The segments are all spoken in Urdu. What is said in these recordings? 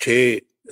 6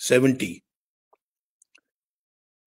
70।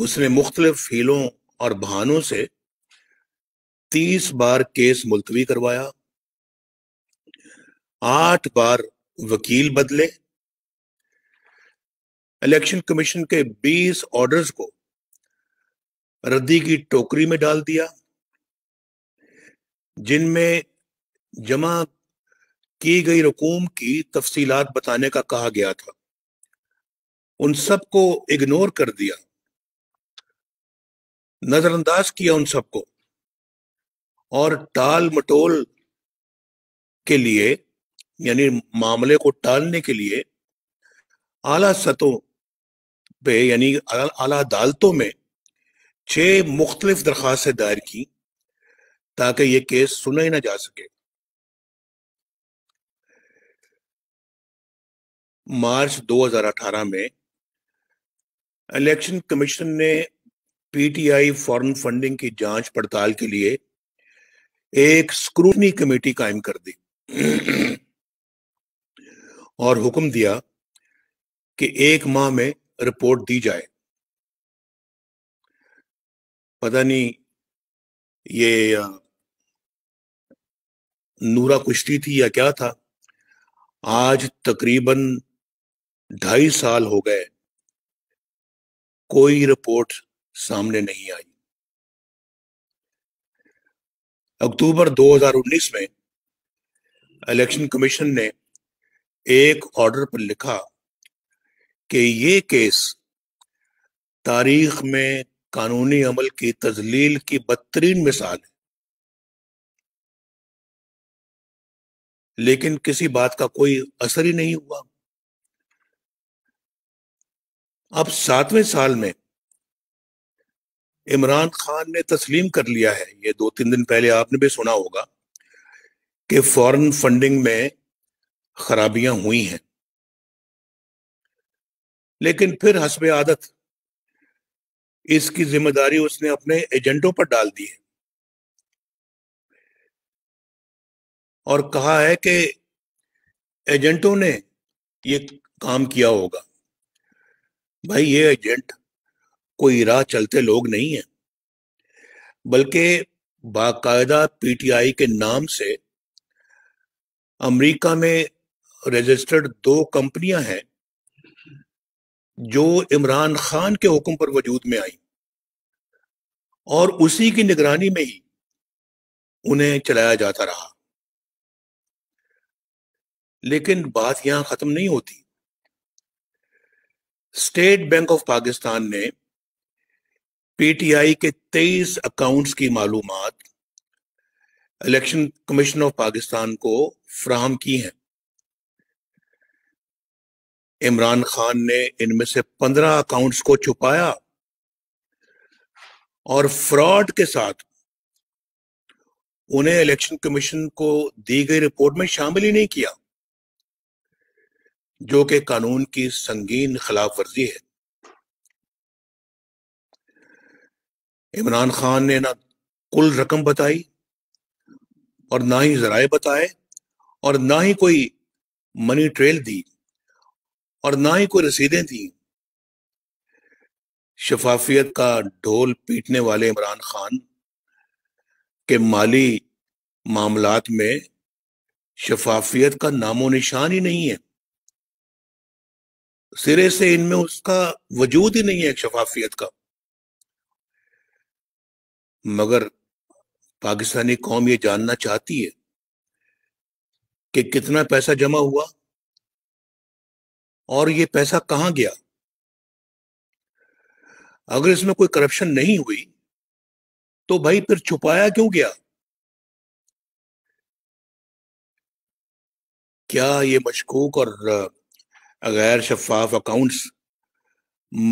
اس نے مختلف ہیلوں اور بہانوں سے 30 بار کیس ملتوی کروایا، 8 بار وکیل بدلے، الیکشن کمیشن کے 20 آرڈرز کو ردی کی ٹوکری میں ڈال دیا، جن میں جمع کی گئی رقوم کی تفصیلات بتانے کا کہا گیا تھا، ان سب کو اگنور کر دیا، نظر انداز کیا ان سب کو، اور ٹال مٹول کے لیے، یعنی معاملے کو ٹالنے کے لیے اعلیٰ سطحوں پہ یعنی اعلیٰ عدالتوں میں 6 مختلف درخواستیں دائر کی تاکہ یہ کیس سنا ہی نہ جا سکے۔ مارچ 2018 میں الیکشن کمیشن نے P T I foreign funding کی جانچ پڑتال کے لیے ایک اسکروٹنی کمیٹی قائم کر دی اور حکم دیا کہ 1 ماہ میں رپورٹ دی جائے۔ پتہ نہیں یہ نورا کشتی تھی یا کیا تھا، آج تقریباً 2.5 سال ہو گئے، کوئی رپورٹ سامنے نہیں آئی۔ اکتوبر 2019 میں الیکشن کمیشن نے ایک آرڈر پر لکھا کہ یہ کیس تاریخ میں قانونی عمل کی تذلیل کی بدترین مثال ہے، لیکن کسی بات کا کوئی اثر ہی نہیں ہوا۔ اب 7ویں سال میں عمران خان نے تسلیم کر لیا ہے، یہ 2-3 دن پہلے آپ نے بھی سنا ہوگا کہ فارن فنڈنگ میں خرابیاں ہوئی ہیں، لیکن پھر حسب عادت اس کی ذمہ داری اس نے اپنے ایجنٹوں پر ڈال دی ہے اور کہا ہے کہ ایجنٹوں نے یہ کام کیا ہوگا۔ بھائی، یہ ایجنٹ کوئی راہ چلتے لوگ نہیں ہیں، بلکہ باقاعدہ پی ٹی آئی کے نام سے امریکہ میں رجسٹرڈ 2 کمپنیاں ہیں جو عمران خان کے حکم پر وجود میں آئیں اور اسی کی نگرانی میں ہی انہیں چلایا جاتا رہا۔ لیکن بات یہاں ختم نہیں ہوتی۔ اسٹیٹ بینک آف پاکستان نے پی ٹی آئی کے 23 اکاؤنٹس کی معلومات الیکشن کمیشن آف پاکستان کو فراہم کی ہیں۔ عمران خان نے ان میں سے 15 اکاؤنٹس کو چھپایا اور فراڈ کے ساتھ انہیں الیکشن کمیشن کو دی گئی رپورٹ میں شامل ہی نہیں کیا، جو کہ قانون کی سنگین خلاف ورزی ہے۔ عمران خان نے نہ کل رقم بتائی اور نہ ہی ذرائع بتائے اور نہ ہی کوئی منی ٹریل دی اور نہ ہی کوئی رسیدیں دی۔ شفافیت کا ڈھول پیٹنے والے عمران خان کے مالی معاملات میں شفافیت کا نام و نشان ہی نہیں ہے، سرے سے ان میں اس کا وجود ہی نہیں ہے شفافیت کا۔ مگر پاکستانی قوم یہ جاننا چاہتی ہے کہ کتنا پیسہ جمع ہوا اور یہ پیسہ کہاں گیا۔ اگر اس میں کوئی کرپشن نہیں ہوئی تو بھائی پھر چھپایا کیوں گیا؟ کیا یہ مشکوک اور غیر شفاف اکاؤنٹس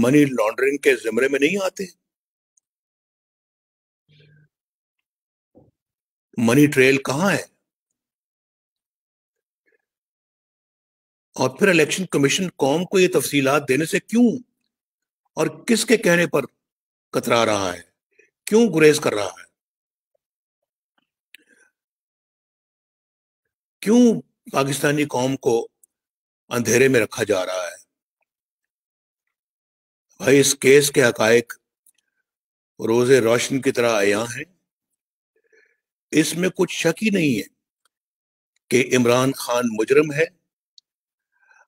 منی لانڈرنگ کے زمرے میں نہیں آتے؟ منی ٹریل کہاں ہے؟ اور پھر الیکشن کمیشن قوم کو یہ تفصیلات دینے سے کیوں اور کس کے کہنے پر کترا رہا ہے، کیوں گریز کر رہا ہے؟ کیوں پاکستانی قوم کو اندھیرے میں رکھا جا رہا ہے؟ بھائی، اس کیس کے حقائق روز روشن کی طرح عیاں ہیں۔ اس میں کچھ شک ہی نہیں ہے کہ عمران خان مجرم ہے،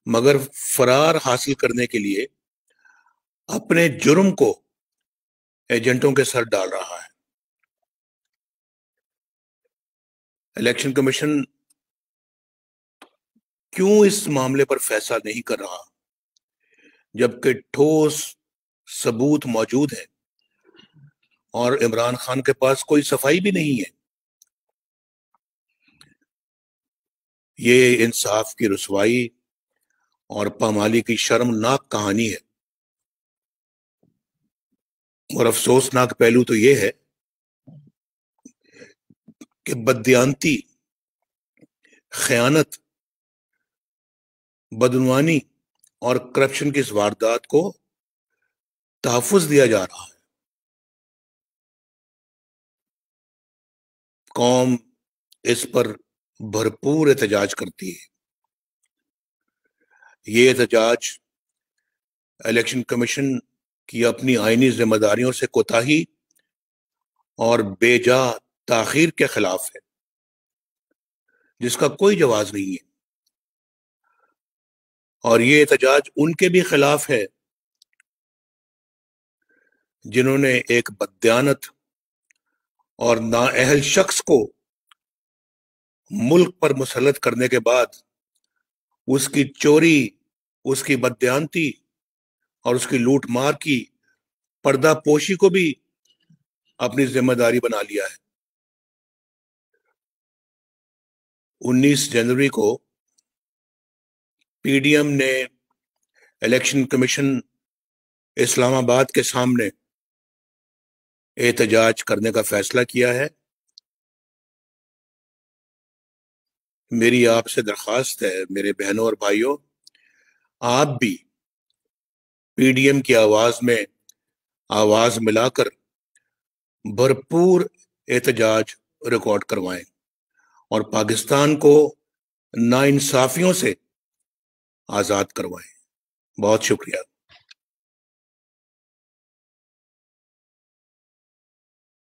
مگر فرار حاصل کرنے کے لیے اپنے جرم کو ایجنٹوں کے سر ڈال رہا ہے۔ الیکشن کمیشن کیوں اس معاملے پر فیصلہ نہیں کر رہا جبکہ ٹھوس ثبوت موجود ہے اور عمران خان کے پاس کوئی صفائی بھی نہیں ہے؟ یہ انصاف کی رسوائی اور پامالی کی شرمناک کہانی ہے۔ اور افسوسناک پہلو تو یہ ہے کہ بددیانتی، خیانت، بدعنوانی اور کرپشن کی اس واردات کو تحفظ دیا جا رہا ہے۔ قوم اس پر بھرپور احتجاج کرتی ہے۔ یہ احتجاج الیکشن کمیشن کی اپنی آئینی ذمہ داریوں سے کوتاہی اور بے جا تاخیر کے خلاف ہے، جس کا کوئی جواز نہیں ہے۔ اور یہ احتجاج ان کے بھی خلاف ہے جنہوں نے ایک بددیانت اور نااہل شخص کو ملک پر مسلط کرنے کے بعد اس کی چوری، اس کی بددیانتی اور اس کی لوٹ مار کی پردہ پوشی کو بھی اپنی ذمہ داری بنا لیا ہے۔ 19 جنوری کو پی ڈی ایم نے الیکشن کمیشن اسلام آباد کے سامنے احتجاج کرنے کا فیصلہ کیا ہے۔ میری آپ سے درخواست ہے، میرے بہنوں اور بھائیوں، آپ بھی پی ڈی ایم کی آواز میں آواز ملا کر بھرپور احتجاج ریکارڈ کروائیں اور پاکستان کو ناانصافیوں سے آزاد کروائیں۔ بہت شکریہ۔